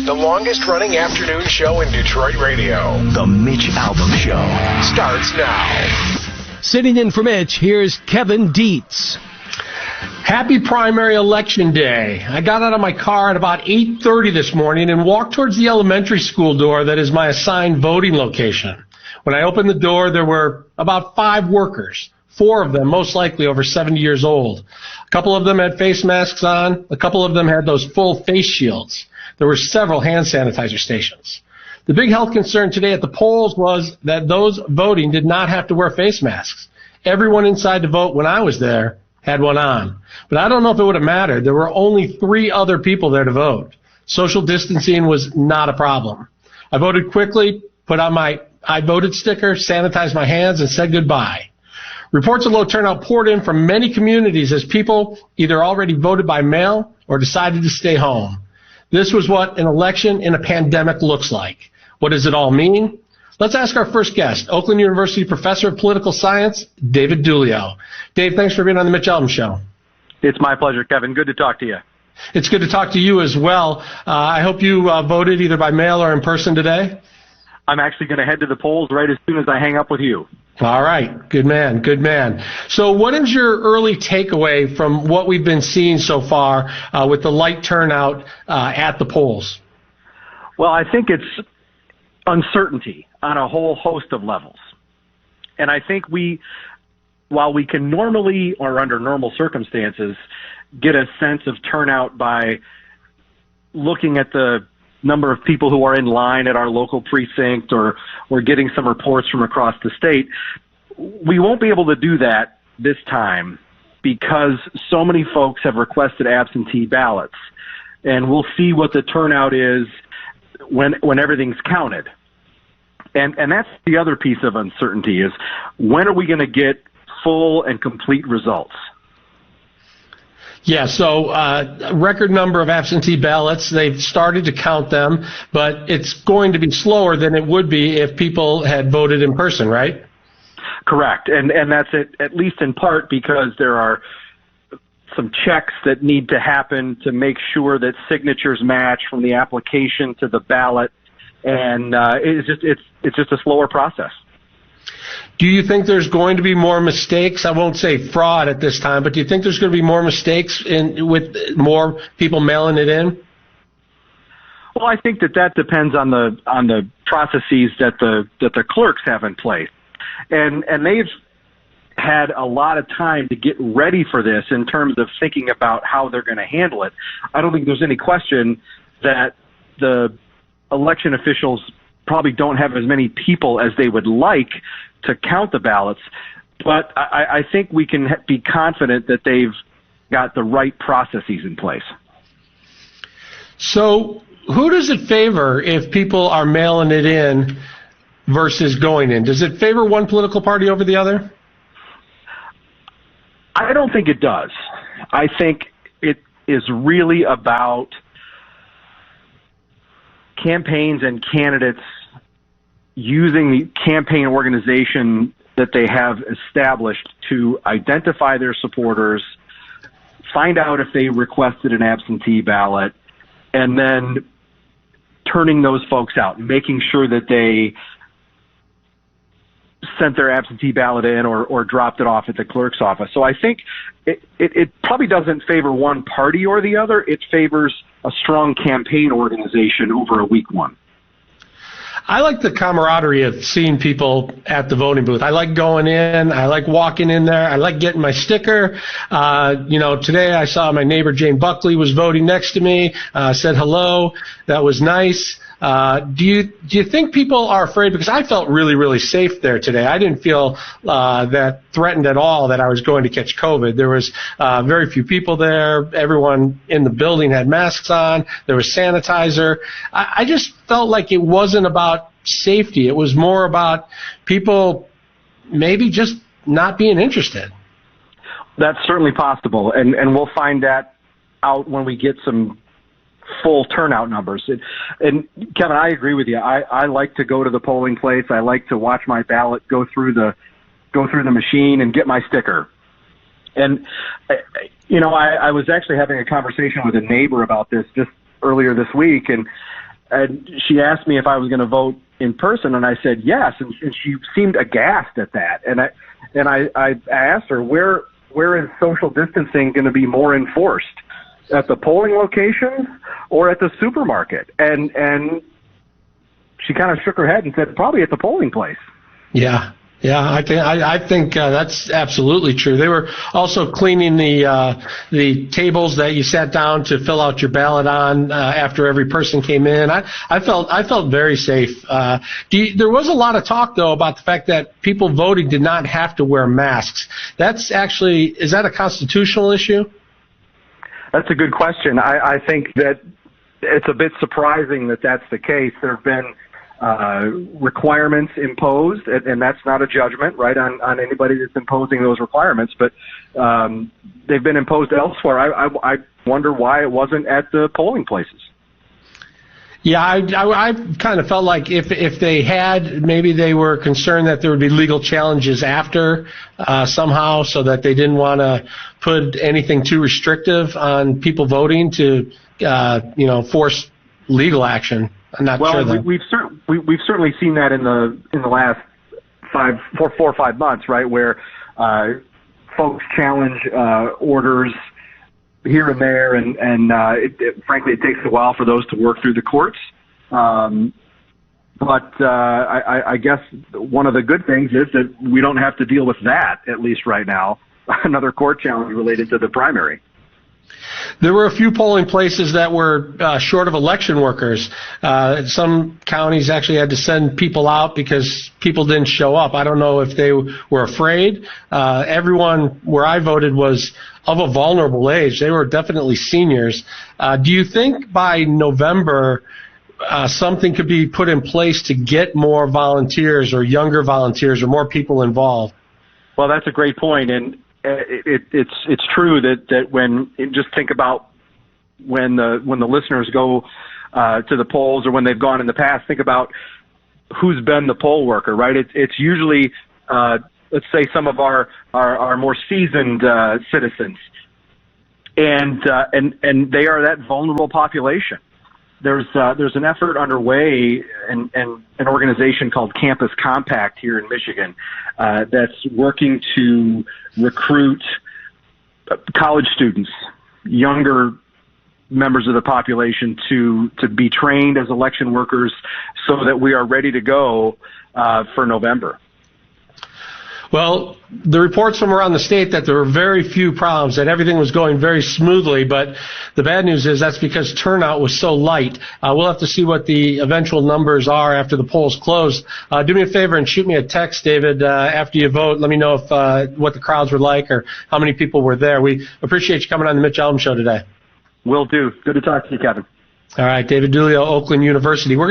The longest-running afternoon show in Detroit radio. The Mitch Albom Show starts now. Sitting in for Mitch, here's Kevin Dietz. Happy primary election day. I got out of my car at about 8:30 this morning and walked towards the elementary school door that is my assigned voting location. When I opened the door, there were about 5 workers, 4 of them most likely over 70 years old. A couple of them had face masks on. A couple of them had those full face shields. There were several hand sanitizer stations. The big health concern today at the polls was that those voting did not have to wear face masks. Everyone inside to vote when I was there had one on. But I don't know if it would have mattered. There were only 3 other people there to vote. Social distancing was not a problem. I voted quickly, put on my I voted sticker, sanitized my hands, and said goodbye. Reports of low turnout poured in from many communities as people either already voted by mail or decided to stay home. This was what an election in a pandemic looks like. What does it all mean? Let's ask our first guest, Oakland University professor of political science, David Dulio. Dave, thanks for being on the Mitch Albom Show. It's my pleasure, Kevin. Good to talk to you. It's good to talk to you as well. I hope you voted either by mail or in person today. I'm actually going to head to the polls right as soon as I hang up with you. All right. Good man. Good man. So what is your early takeaway from what we've been seeing so far with the light turnout at the polls? Well, I think it's uncertainty on a whole host of levels. And I think while we can normally, or under normal circumstances, get a sense of turnout by looking at the number of people who are in line at our local precinct or getting some reports from across the state, we won't be able to do that this time because so many folks have requested absentee ballots. And we'll see what the turnout is when everything's counted. And that's the other piece of uncertainty is when are we going to get full and complete results? Yeah, so record number of absentee ballots. They've started to count them, but it's going to be slower than it would be if people had voted in person, right? Correct, and that's it, at least in part because there are some checks that need to happen to make sure that signatures match from the application to the ballot, and it's just a slower process. Do you think there's going to be more mistakes? I won't say fraud at this time, but do you think there's going to be more mistakes with more people mailing it in? Well, I think that depends on the processes that the clerks have in place, and they've had a lot of time to get ready for this in terms of thinking about how they're going to handle it. I don't think there's any question that the election officials probably don't have as many people as they would like to count the ballots, but I think we can be confident that they've got the right processes in place. So who does it favor if people are mailing it in versus going in? Does it favor one political party over the other? I don't think it does. I think it is really about campaigns and candidates using the campaign organization that they have established to identify their supporters, find out if they requested an absentee ballot, and then turning those folks out, making sure that they sent their absentee ballot in or dropped it off at the clerk's office. So I think it probably doesn't favor one party or the other. It favors a strong campaign organization over a weak one. I like the camaraderie of seeing people at the voting booth. I like going in. I like walking in there. I like getting my sticker. Today I saw my neighbor Jane Buckley was voting next to me. Said hello. That was nice. Do you think people are afraid? Because I felt really, really safe there today. I didn't feel that threatened at all that I was going to catch COVID. There was very few people there. Everyone in the building had masks on. There was sanitizer. I just felt like it wasn't about safety. It was more about people maybe just not being interested. That's certainly possible, and we'll find that out when we get some full turnout numbers. And Kevin, I agree with you. I like to go to the polling place. I like to watch my ballot go through the machine and get my sticker. And I was actually having a conversation with a neighbor about this just earlier this week, and And she asked me if I was going to vote in person, and I said yes, and she seemed aghast at that. And I asked her, where is social distancing going to be more enforced, at the polling locations or at the supermarket? And she kind of shook her head and said, probably at the polling place. Yeah, I think that's absolutely true. They were also cleaning the tables that you sat down to fill out your ballot on after every person came in. I felt very safe. There was a lot of talk though about the fact that people voting did not have to wear masks. Is that a constitutional issue? That's a good question. I think that it's a bit surprising that that's the case. There have been requirements imposed, and that's not a judgment, right, on anybody that's imposing those requirements, but they've been imposed elsewhere. I wonder why it wasn't at the polling places. Yeah, I kind of felt like if they had, maybe they were concerned that there would be legal challenges after somehow, so that they didn't want to put anything too restrictive on people voting to, force legal action. I'm not sure. Well, we've certainly seen that in the last 4 or 5 months, right, where folks challenge orders here and there, and frankly, it takes a while for those to work through the courts. But I guess one of the good things is that we don't have to deal with that, at least right now, another court challenge related to the primary. There were a few polling places that were short of election workers. Some counties actually had to send people out because people didn't show up. I don't know if they were afraid. Everyone where I voted was of a vulnerable age. They were definitely seniors. Do you think by November something could be put in place to get more volunteers or younger volunteers or more people involved? Well, that's a great point, and it's true that when just think about when the listeners go to the polls, or when they've gone in the past, think about who's been the poll worker, right? It's usually let's say some of our more seasoned citizens, and they are that vulnerable population. There's an effort underway, and an organization called Campus Compact here in Michigan that's working to recruit college students, younger members of the population, to be trained as election workers so that we are ready to go for November. Well, the reports from around the state that there were very few problems, that everything was going very smoothly, but the bad news is that's because turnout was so light. We'll have to see what the eventual numbers are after the polls close. Do me a favor and shoot me a text, David, after you vote. Let me know if what the crowds were like or how many people were there. We appreciate you coming on the Mitch Albom Show today. Will do. Good to talk to you, Kevin. All right, David Dulio, Oakland University. We're